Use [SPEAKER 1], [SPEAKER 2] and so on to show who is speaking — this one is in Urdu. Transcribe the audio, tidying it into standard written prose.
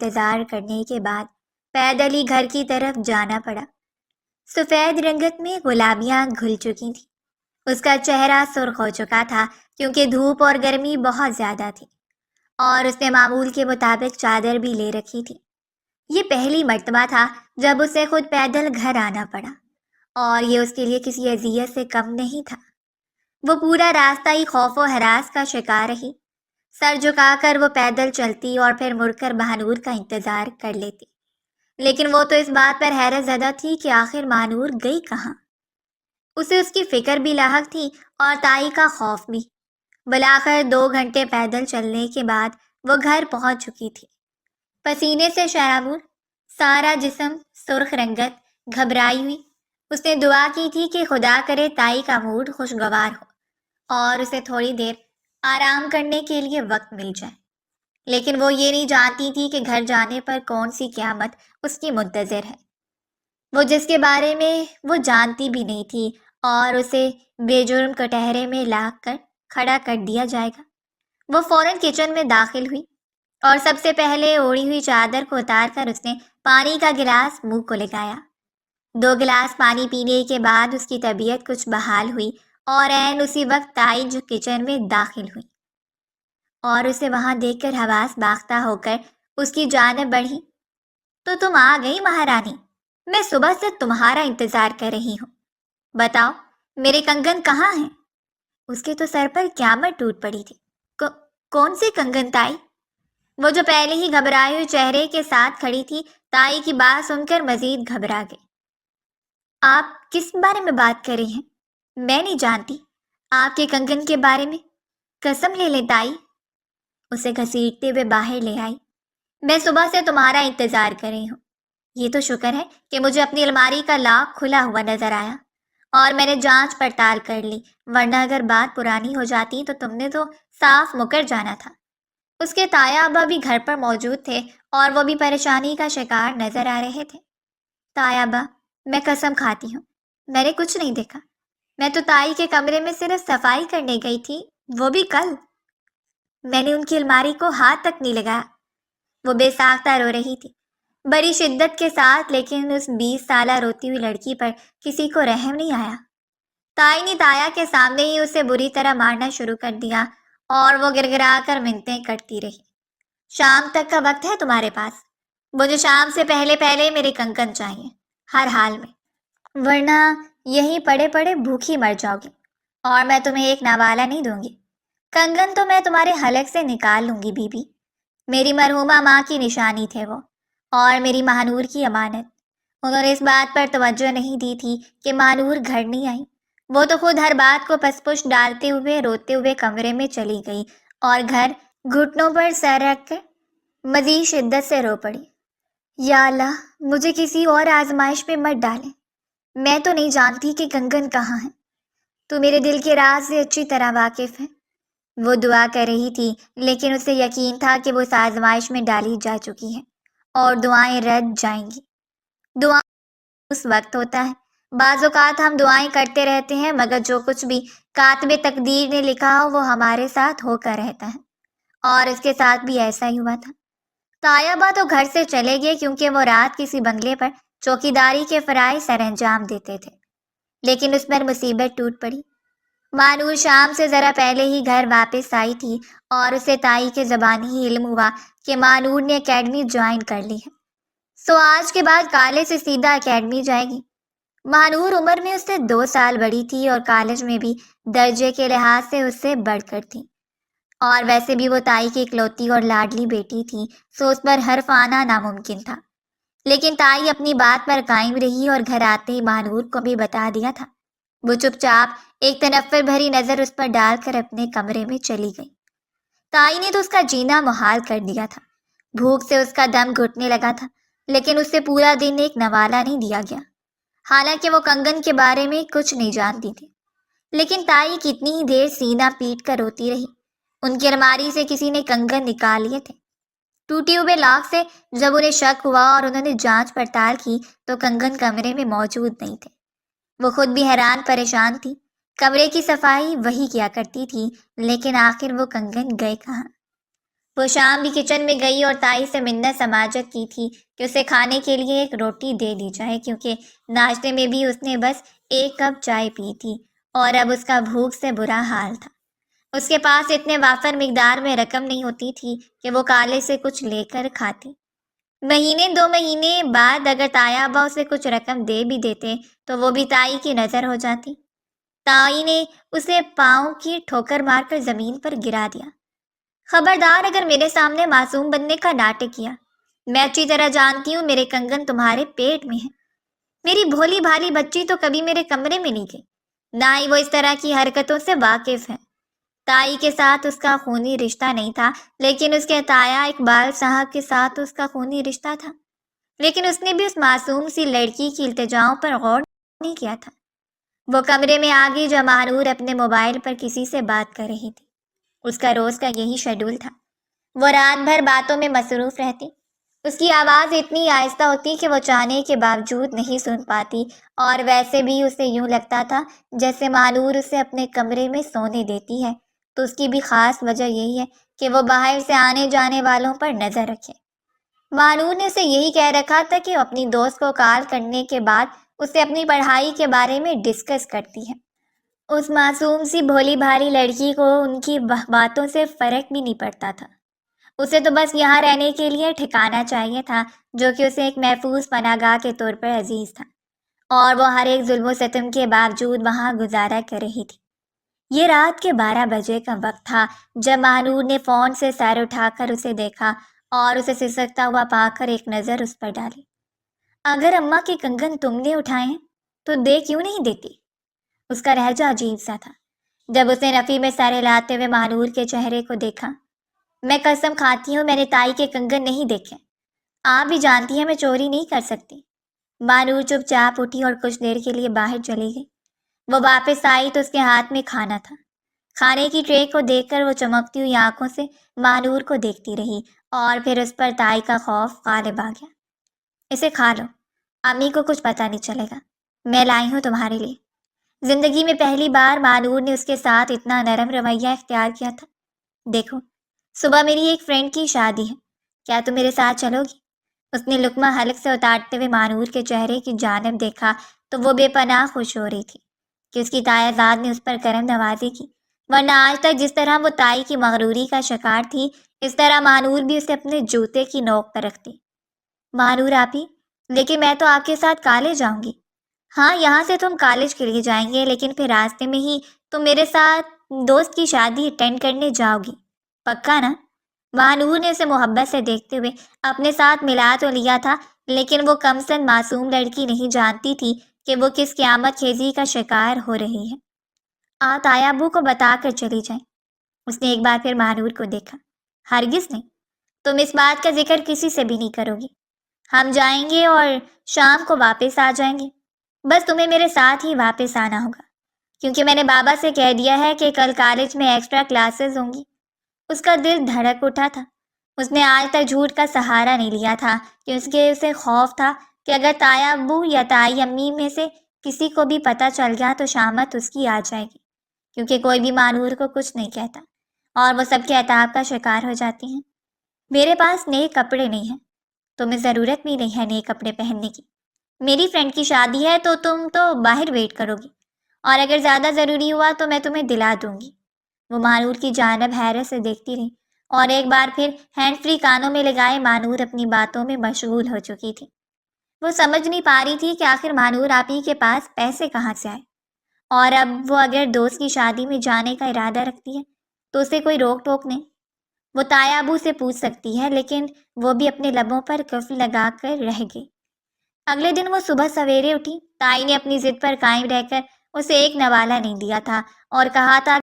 [SPEAKER 1] انتظار کرنے کے بعد پیدل ہی گھر کی طرف جانا پڑا۔ سفید رنگت میں گلابیاں گھل چکی تھیں۔ اس کا چہرہ سرخ ہو چکا تھا کیونکہ دھوپ اور گرمی بہت زیادہ تھی، اور اس نے معمول کے مطابق چادر بھی لے رکھی تھی۔ یہ پہلی مرتبہ تھا جب اسے خود پیدل گھر آنا پڑا، اور یہ اس کے لیے کسی اذیت سے کم نہیں تھا۔ وہ پورا راستہ ہی خوف و ہراس کا شکار رہی۔ سر جھکا کر وہ پیدل چلتی اور پھر مڑ کر مہنور کا انتظار کر لیتی، لیکن وہ تو اس بات پر حیرت زدہ تھی کہ آخر مہنور گئی کہاں۔ اسے اس کی فکر بھی لاحق تھی اور تائی کا خوف بھی۔ بلاخر 2 گھنٹے پیدل چلنے کے بعد وہ گھر پہنچ چکی تھی، پسینے سے شرابور، سارا جسم سرخ رنگت، گھبرائی ہوئی۔ اس نے دعا کی تھی کہ خدا کرے تائی کا موڈ خوشگوار ہو اور اسے تھوڑی دیر آرام کرنے کے لیے وقت مل جائے، لیکن وہ یہ نہیں جانتی تھی کہ گھر جانے پر کون سی قیامت اس کی منتظر ہے، وہ جس کے بارے میں وہ جانتی بھی نہیں تھی، اور اسے بے جرم کٹہرے میں لا کر کھڑا کر دیا جائے گا۔ وہ فوراً کچن میں داخل ہوئی اور سب سے پہلے اوڑھی ہوئی چادر کو اتار کر اس نے پانی کا گلاس منہ کو لگایا۔ 2 گلاس پانی پینے کے بعد اس کی طبیعت کچھ بحال ہوئی، اور عین اسی وقت تائی جو کچن میں داخل ہوئی اور اسے وہاں دیکھ کر حواس باختہ ہو کر اس کی جانب بڑھی۔ تو تم آ گئی مہارانی، میں صبح سے تمہارا انتظار کر رہی ہوں، بتاؤ میرے کنگن کہاں ہیں؟ اس کے تو سر پر قیامت ٹوٹ پڑی تھی۔ کون سی کنگن تائی؟ وہ جو پہلے ہی گھبرائے ہوئے چہرے کے ساتھ کھڑی تھی، تائی کی بات سن کر مزید گھبرا گئی۔ آپ کس بارے میں بات کر رہی ہیں؟ میں نہیں جانتی آپ کے کنگن کے بارے میں، قسم لے لیں تائی۔ اسے گھسیٹتے ہوئے باہر لے آئی۔ میں صبح سے تمہارا انتظار کر رہی ہوں۔ یہ تو شکر ہے کہ مجھے اپنی الماری کا لاک کھلا ہوا نظر آیا اور میں نے جانچ پڑتال کر لی، ورنہ اگر بات پرانی ہو جاتی تو تم نے تو صاف مکر جانا تھا۔ اس کے تایا ابا بھی گھر پر موجود تھے اور وہ بھی پریشانی کا شکار نظر آ رہے تھے۔ تایا ابا، میں قسم کھاتی ہوں میں نے کچھ نہیں دیکھا، میں تو تائی کے کمرے میں صرف صفائی کرنے گئی تھی، وہ بھی کل۔ میں نے ان کی الماری کو ہاتھ تک نہیں لگایا۔ وہ بے ساختہ رو رہی تھی، بڑی شدت کے ساتھ، لیکن اس 20 سالہ روتی ہوئی لڑکی پر کسی کو رحم نہیں آیا۔ تائی نے تایا کے سامنے ہی اسے بری طرح مارنا شروع کر دیا اور وہ گرگرا کر منتیں کرتی رہی۔ شام تک کا وقت ہے تمہارے پاس، مجھے شام سے پہلے پہلے میرے کنگن چاہیے، ہر حال میں، ورنہ یہیں پڑے پڑے بھوکی مر جاؤ گی اور میں تمہیں ایک نوالا نہیں دوں گی۔ کنگن تو میں تمہارے حلق سے نکال لوں گی بی بی، میری مرحومہ ماں کی نشانی تھے وہ، اور میری مہنور کی امانت۔ انہوں نے اس بات پر توجہ نہیں دی تھی کہ مہنور گھر نہیں آئی، وہ تو خود ہر بات کو پس پش ڈالتے ہوئے روتے ہوئے کمرے میں چلی گئی اور گھر گھٹنوں پر سر رکھ کر مزید شدت سے رو پڑی۔ یا اللہ، مجھے کسی اور آزمائش میں مت ڈالیں، میں تو نہیں جانتی کہ کنگن کہاں ہے، تو میرے دل کے راز سے اچھی طرح واقف ہے۔ وہ دعا کر رہی تھی، لیکن اسے یقین تھا کہ وہ اس آزمائش میں ڈالی جا چکی ہے اور دعائیں رد جائیں گی۔ دعا اس وقت ہوتا ہے، بعض اوقات ہم دعائیں کرتے رہتے ہیں مگر جو کچھ بھی کاتب تقدیر نے لکھا ہو وہ ہمارے ساتھ ہو کر رہتا ہے، اور اس کے ساتھ بھی ایسا ہی ہوا تھا۔ طیبہ تو گھر سے چلے گئے کیونکہ وہ رات کسی بنگلے پر چوکیداری کے فرائض سر انجام دیتے تھے، لیکن اس پر مصیبت ٹوٹ پڑی۔ مانور شام سے ذرا پہلے ہی گھر واپس آئی تھی اور اسے تائی کے زبانی ہی علم ہوا کہ مانور نے اکیڈمی جوائن کر لی ہے، سو آج کے بعد کالج سے سیدھا اکیڈمی جائے گی۔ مانور عمر میں اس سے 2 سال بڑی تھی اور کالج میں بھی درجے کے لحاظ سے اس سے بڑھ کر تھی، اور ویسے بھی وہ تائی کی اکلوتی اور لاڈلی بیٹی تھی، سو اس پر حرف آنا ناممکن تھا۔ لیکن تائی اپنی بات پر قائم رہی اور گھر آتے ہی مانور کو بھی بتا دیا تھا۔ وہ چپ چاپ ایک تنفر بھری نظر اس پر ڈال کر اپنے کمرے میں چلی گئی۔ تائی نے تو اس کا جینا محال کر دیا تھا، بھوک سے اس کا دم گھٹنے لگا تھا، لیکن اس سے پورا دن ایک نوالا نہیں دیا گیا، حالانکہ وہ کنگن کے بارے میں کچھ نہیں جانتی تھی۔ لیکن تائی کتنی ہی دیر سینہ پیٹ کر روتی رہی۔ ان کی الماری سے کسی نے کنگن نکال لیے تھے، ٹوٹے ہوئے لاک سے۔ جب انہیں شک ہوا اور انہوں نے جانچ پڑتال کی تو کنگن کمرے میں موجود نہیں تھے۔ وہ خود بھی حیران پریشان تھی، کمرے کی صفائی وہی کیا کرتی تھی، لیکن آخر وہ کنگن گئے کہاں؟ وہ شام بھی کچن میں گئی اور تائی سے منت سماجت کی تھی کہ اسے کھانے کے لیے ایک روٹی دے دی جائے، کیونکہ ناشتے میں بھی اس نے بس ایک کپ چائے پی تھی اور اب اس کا بھوک سے برا حال تھا۔ اس کے پاس اتنے وافر مقدار میں رقم نہیں ہوتی تھی کہ وہ کالے سے کچھ لے کر کھاتی۔ مہینے دو مہینے بعد اگر تایا ابا اسے کچھ رقم دے بھی دیتے تو وہ بھی تائی کی نظر ہو جاتی۔ تائی نے اسے پاؤں کی ٹھوکر مار کر زمین پر گرا دیا۔ خبردار اگر میرے سامنے معصوم بننے کا ناٹک کیا، میں اچھی طرح جانتی ہوں میرے کنگن تمہارے پیٹ میں ہیں۔ میری بھولی بھالی بچی تو کبھی میرے کمرے میں نہیں گئی، نہ ہی وہ اس طرح کی حرکتوں سے واقف ہے۔ تائی کے ساتھ اس کا خونی رشتہ نہیں تھا، لیکن اس کے تایا اقبال صاحب کے ساتھ اس کا خونی رشتہ تھا۔ لیکن اس نے بھی اس معصوم سی لڑکی کی التجاؤں پر غور نہیں کیا تھا۔ وہ کمرے میں آ گئی جب مہنور اپنے موبائل پر کسی سے بات کر رہی تھی۔ اس کا روز کا یہی شیڈول تھا۔ وہ رات بھر باتوں میں مصروف رہتی۔ اس کی آواز اتنی آہستہ ہوتی کہ وہ چاہنے کے باوجود نہیں سن پاتی، اور ویسے بھی اسے یوں لگتا تھا جیسے مہنور اسے اپنے کمرے میں سونے دیتی ہے تو اس کی بھی خاص وجہ یہی ہے کہ وہ باہر سے آنے جانے والوں پر نظر رکھے۔ مہنور نے اسے یہی کہہ رکھا تھا کہ وہ اپنی دوست کو کال کرنے کے بعد اسے اپنی پڑھائی کے بارے میں ڈسکس کرتی ہے۔ اس معصوم سی بھولی بھالی لڑکی کو ان کی باتوں سے فرق بھی نہیں پڑتا تھا۔ اسے تو بس یہاں رہنے کے لیے ٹھکانا چاہیے تھا، جو کہ اسے ایک محفوظ پناہ گاہ کے طور پر عزیز تھا، اور وہ ہر ایک ظلم و ستم کے باوجود وہاں گزارا کر رہی تھی۔ یہ رات کے 12 بجے کا وقت تھا جب مہنور نے فون سے سر اٹھا کر اسے دیکھا اور اسے سسکتا ہوا پا کر ایک نظر اس پر ڈالی۔ اگر اماں کے کنگن تم نے اٹھائے ہیں تو دے کیوں نہیں دیتی؟ اس کا لہجہ عجیب سا تھا۔ جب اس نے نفی میں سر ہلاتے ہوئے مہنور کے چہرے کو دیکھا، میں قسم کھاتی ہوں میں نے تائی کے کنگن نہیں دیکھے، آپ بھی جانتی ہیں میں چوری نہیں کر سکتی۔ مہنور چپ چاپ اٹھی اور کچھ دیر کے لیے باہر چلی گئی۔ وہ واپس آئی تو اس کے ہاتھ میں کھانا تھا۔ کھانے کی ٹرے کو دیکھ کر وہ چمکتی ہوئی آنکھوں سے مہنور کو دیکھتی رہی اور پھر اس پر تائی کا خوف غالب آ گیا۔ اسے کھا لو، امی کو کچھ پتہ نہیں چلے گا، میں لائی ہوں تمہارے لیے۔ زندگی میں پہلی بار مہنور نے اس کے ساتھ اتنا نرم رویہ اختیار کیا تھا۔ دیکھو، صبح میری ایک فرینڈ کی شادی ہے، کیا تم میرے ساتھ چلو گی؟ اس نے لقمہ حلق سے اتارتے ہوئے مہنور کے چہرے کی جانب دیکھا تو وہ بے پناہ خوش ہو رہی تھی کہ اس کی تایا زاد نے اس پر کرم نوازی کی، ورنہ آج تک جس طرح وہ تائی کی مغروری کا شکار تھی، اس طرح مہنور بھی اسے اپنے جوتے کی نوک پر رکھتی۔ مہنور آپی، لیکن میں تو آپ کے ساتھ کالج جاؤں گی۔ ہاں، یہاں سے تم کالج کے لیے جائیں گے، لیکن پھر راستے میں ہی تم میرے ساتھ دوست کی شادی اٹینڈ کرنے جاؤ گی، پکا نا؟ مہنور نے اسے محبت سے دیکھتے ہوئے اپنے ساتھ ملا تو لیا تھا، لیکن وہ کم سن معصوم لڑکی نہیں جانتی تھی کہ وہ کس قیامت خیزی کا شکار ہو رہی ہے۔ آپ تایا ابو کو بتا کر چلی جائیں۔ اس نے ایک بار پھر مہنور کو دیکھا۔ ہرگز نہیں، تم اس بات کا ذکر کسی سے بھی نہیں کرو گی۔ ہم جائیں گے اور شام کو واپس آ جائیں گے، بس تمہیں میرے ساتھ ہی واپس آنا ہوگا، کیونکہ میں نے بابا سے کہہ دیا ہے کہ کل کالج میں ایکسٹرا کلاسز ہوں گی۔ اس کا دل دھڑک اٹھا تھا۔ اس نے آج تک جھوٹ کا سہارا نہیں لیا تھا کیونکہ اسے خوف تھا کہ اگر تایا ابو یا تائی امی میں سے کسی کو بھی پتہ چل گیا تو شامت اس کی آ جائے گی، کیونکہ کوئی بھی مہنور کو کچھ نہیں کہتا اور وہ سب کے عتاب کا شکار ہو جاتی ہیں۔ میرے پاس نئے کپڑے نہیں ہیں، تمہیں ضرورت بھی نہیں ہے نئے کپڑے پہننے کی۔ میری فرینڈ کی شادی ہے تو تم تو باہر ویٹ کرو گی، اور اگر زیادہ ضروری ہوا تو میں تمہیں دلا دوں گی۔ وہ مہنور کی جانب حیرت سے دیکھتی رہی اور ایک بار پھر ہینڈ فری کانوں میں لگائے مہنور اپنی باتوں میں مشغول ہو چکی تھی۔ وہ سمجھ نہیں پا رہی تھی کہ آخر مہنور آپی کے پاس پیسے کہاں سے آئے، اور اب وہ اگر دوست کی شادی میں جانے کا ارادہ رکھتی ہے تو اسے کوئی روک ٹوک نہیں۔ وہ تایا ابو سے پوچھ سکتی ہے، لیکن وہ بھی اپنے لبوں پر قفل لگا کر رہ گئی۔ اگلے دن وہ صبح سویرے اٹھی۔ تائی نے اپنی ضد پر قائم رہ کر اسے ایک نوالہ نہیں دیا تھا اور کہا تھا